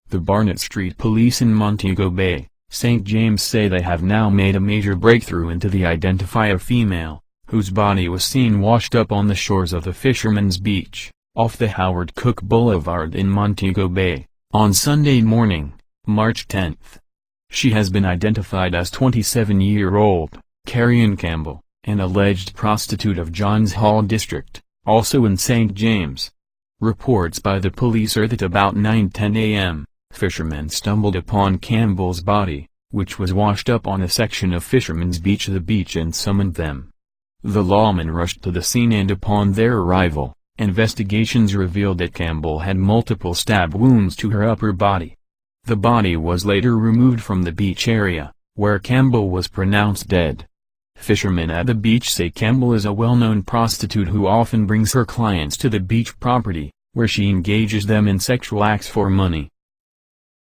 The Barnett Street Police in Montego Bay, St. James say they have now made a major breakthrough into the identify a female, whose body was seen washed up on the shores of the Fisherman's Beach, off the Howard Cook Boulevard in Montego Bay, on Sunday morning, March 10. She has been identified as 27-year-old, Carrion Campbell, an alleged prostitute of Johns Hall District, also in St. James. Reports by the police are that about 9:10 a.m., fishermen stumbled upon Campbell's body, which was washed up on a section of Fisherman's Beach and summoned them. The lawmen rushed to the scene and upon their arrival, investigations revealed that Campbell had multiple stab wounds to her upper body. The body was later removed from the beach area, where Campbell was pronounced dead. Fishermen at the beach say Campbell is a well-known prostitute who often brings her clients to the beach property, where she engages them in sexual acts for money.